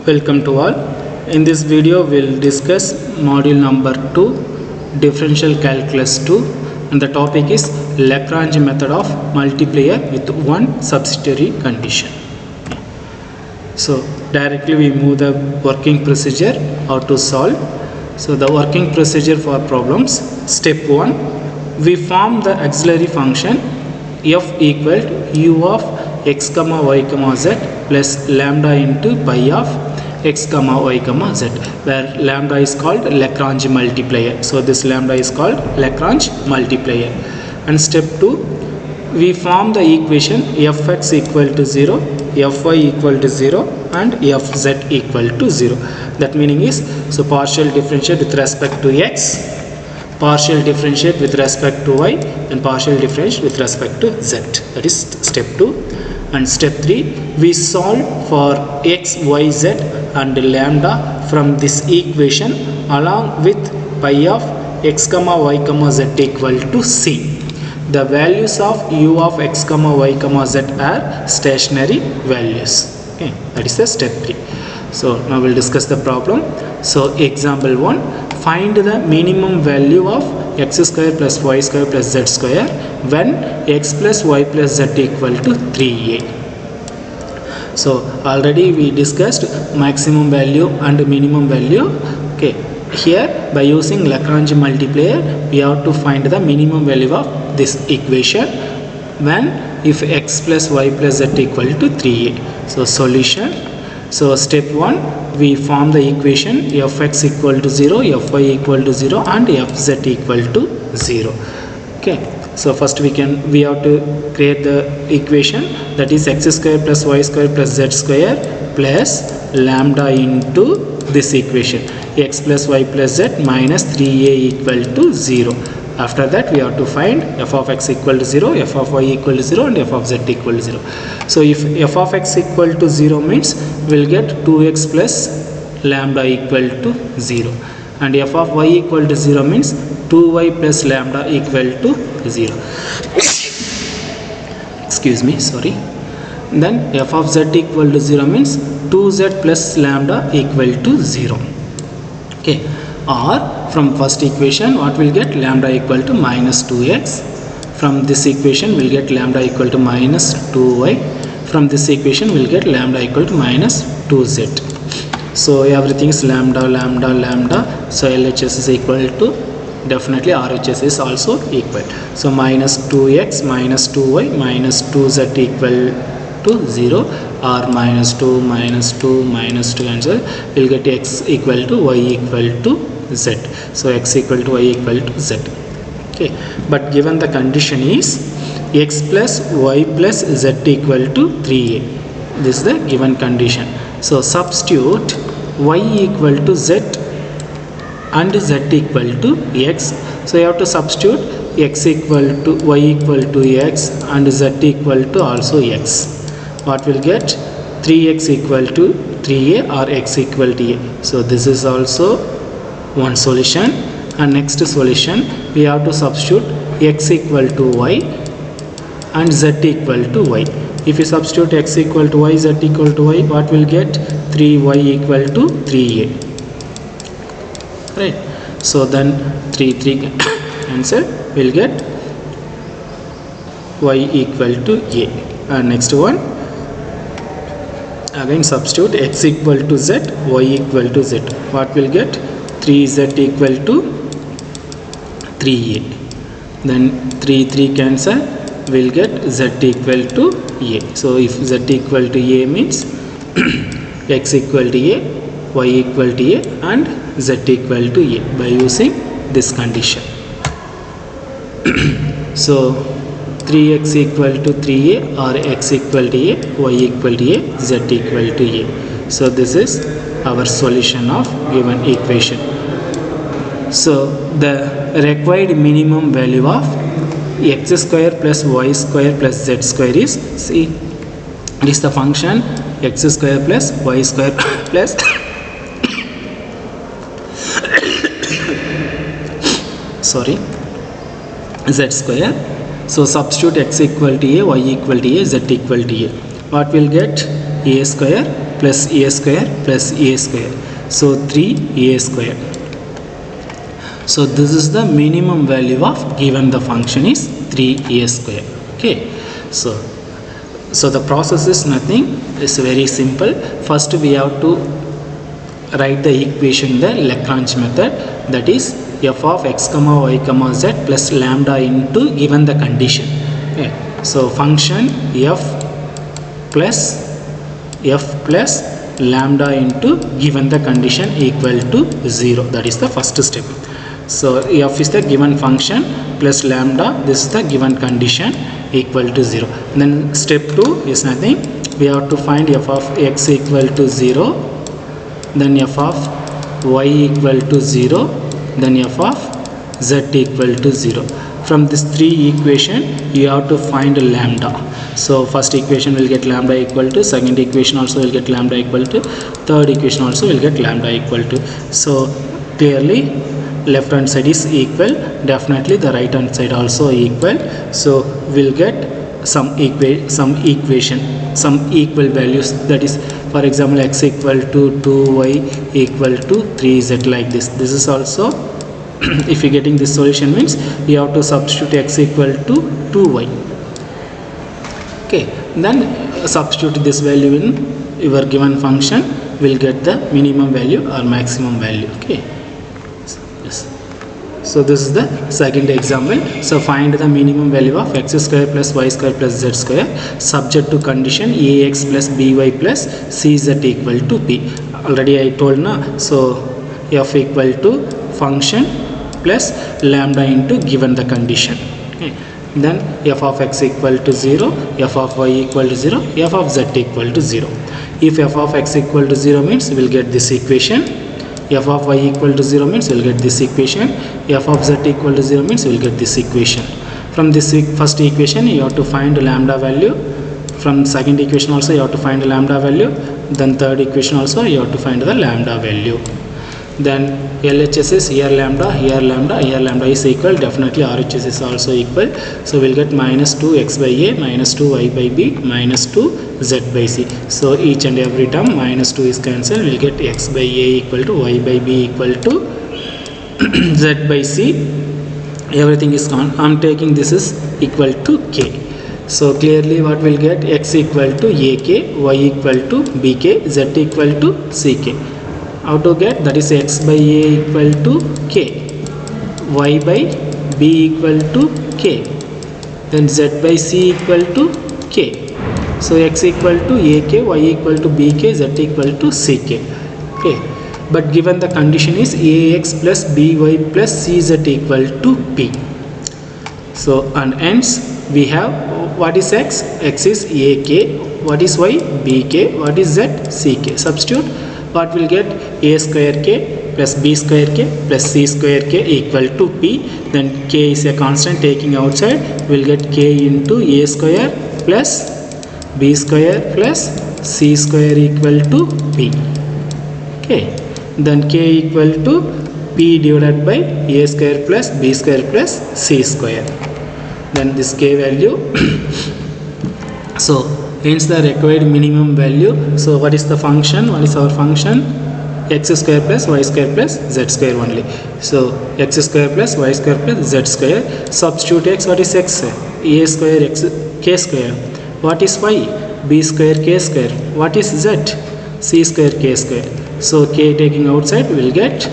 Welcome to all. In this video we'll discuss module number 2, differential calculus 2, and the topic is Lagrange method of multiplier with one subsidiary condition. So directly we move the working procedure how to solve. So the working procedure for problems: step 1, we form the auxiliary function f equal to u of x comma y comma z plus lambda into pi of x comma y comma z, where lambda is called Lagrange multiplier. So this lambda is called Lagrange multiplier. And step 2, we form the equation fx equal to 0, fy equal to 0 and fz equal to 0. That meaning is, so partial differentiate with respect to x, partial differentiate with respect to y, and partial differentiate with respect to z. That is step 2. And step 3, we solve for x, y, z and lambda from this equation along with pi of x comma y comma z equal to c. The values of u of x comma y comma z are stationary values. Okay, that is the step 3. So now we'll discuss the problem. So example 1, find the minimum value of x square plus y square plus z square when x plus y plus z equal to 3a. So already we discussed maximum value and minimum value. Okay, here by using Lagrange multiplier we have to find the minimum value of this equation when if x plus y plus z equal to 3a. So solution. So step 1, we form the equation fx equal to 0, fy equal to 0 and fz equal to 0. Okay, so first we have to create the equation, that is x square plus y square plus z square plus lambda into this equation x plus y plus z minus 3a equal to 0. After that we have to find f of x equal to 0, f of y equal to 0 and f of z equal to 0. So if f of x equal to 0 means we will get 2x plus lambda equal to 0, and f of y equal to 0 means 2y plus lambda equal to 0. Excuse me, sorry. Then f of z equal to 0 means 2z plus lambda equal to 0. Okay, or from first equation what will get, lambda equal to minus 2x. From this equation we'll get lambda equal to minus 2y. From this equation we'll get lambda equal to minus 2z. So everything is lambda, lambda, lambda. So LHS is equal to, definitely RHS is also equal. So minus 2x minus 2y minus 2z equal to 0, or minus 2 minus 2 minus 2, and so we'll get x equal to y equal to z. So x equal to y equal to z. Okay, but given the condition is x plus y plus z equal to 3a. This is the given condition. So substitute y equal to z and z equal to x. So you have to substitute x equal to y equal to x and z equal to also x. What will get, 3x equal to 3a or x equal to a. So this is also one solution. And next solution, we have to substitute x equal to y and z equal to y. If you substitute x equal to y, z equal to y, what will get, 3y equal to 3a. Right. So then 3 answer will get y equal to a. And next one, again substitute x equal to z, y equal to z. What will get, 3z equal to 3a. Then 3 cancel, will get z equal to a. So if z equal to a means x equal to a, y equal to a and z equal to a by using this condition. So 3x equal to 3a or x equal to a, y equal to a, z equal to a. So this is our solution of given equation. So the required minimum value of x square plus y square plus z square is, see, it is the function x square plus y square plus sorry, z square. So substitute x equal to a, y equal to a, z equal to a. What will get, a square plus a square plus a square. So 3a square. So this is the minimum value of given the function is 3a square. Okay, so the process is nothing, it's very simple. First we have to write the equation in the Lagrange method, that is f of x comma y comma z plus lambda into given the condition. Okay, so function f plus lambda into given the condition equal to 0, that is the first step. So f is the given function plus lambda, this is the given condition equal to 0. Then step 2 is nothing, we have to find f of x equal to 0, then f of y equal to 0, then f of z equal to 0. From this 3 equation you have to find lambda. So first equation will get lambda equal to, second equation also will get lambda equal to, third equation also will get lambda equal to. So clearly left hand side is equal, definitely the right hand side also equal. So we'll get some equation, some equal values, that is for example x equal to 2y equal to 3z, like this. This is also if you getting this solution means you have to substitute x equal to 2y. Okay, then substitute this value in your given function, will get the minimum value or maximum value. Okay, so this is the second example. So find the minimum value of x square plus y square plus z square subject to condition ax plus by plus cz equal to p. Already I told na. So f equal to function plus lambda into given the condition. Okay, then f of x equal to 0, f of y equal to 0, f of z equal to 0. If f of x equal to 0 means we will get this equation, f of y equal to 0 means we will get this equation, f of z equal to 0 means we will get this equation. From this first equation you have to find lambda value, from second equation also you have to find the lambda value, then third equation also you have to find the lambda value. Then LHS is here lambda, here lambda, here lambda is equal, definitely RHS is also equal. So we'll get minus 2x by a, minus 2y by b, minus 2z by c. So each and every term minus 2 is cancelled, we'll get x by a equal to y by b equal to z by c, everything is gone. I'm taking this is equal to k. So clearly what we'll get, x equal to ak, y equal to bk, z equal to ck. How to get, that is x by a equal to k, y by b equal to k, then z by c equal to k. So x equal to ak, y equal to bk, z equal to ck. Okay, but given the condition is ax plus by plus cz equal to p. So and hence we have, what is x? X is ak, what is y? Bk, what is z? Ck. Substitute, what will get, a square k plus b square k plus c square k equal to p. Then k is a constant, taking outside will get k into a square plus b square plus c square equal to p. Okay, then k equal to p divided by a square plus b square plus c square. Then this k value so hence the required minimum value. So what is the function? What is our function? X square plus y square plus z square only. So x square plus y square plus z square. Substitute x, what is x? A square x k square. What is y? B square k square. What is z? C square k square. So k taking outside we will get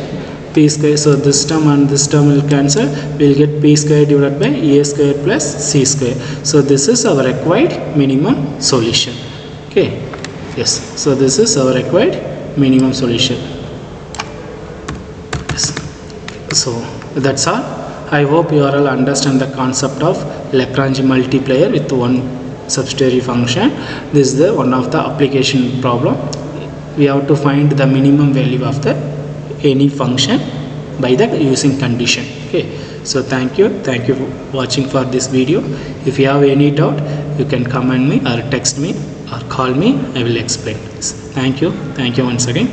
p square. So this term and this term will cancel, we will get p square divided by a square plus c square. So this is our required minimum solution. Okay, yes, so this is our required minimum solution. Yes. So that's all. I hope you all understand the concept of Lagrange multiplier with one subsidiary function. This is the one of the application problem. We have to find the minimum value of the any function by the using condition. Okay, so thank you for watching for this video. If you have any doubt, you can comment me or text me or call me, I will explain this. Thank you once again.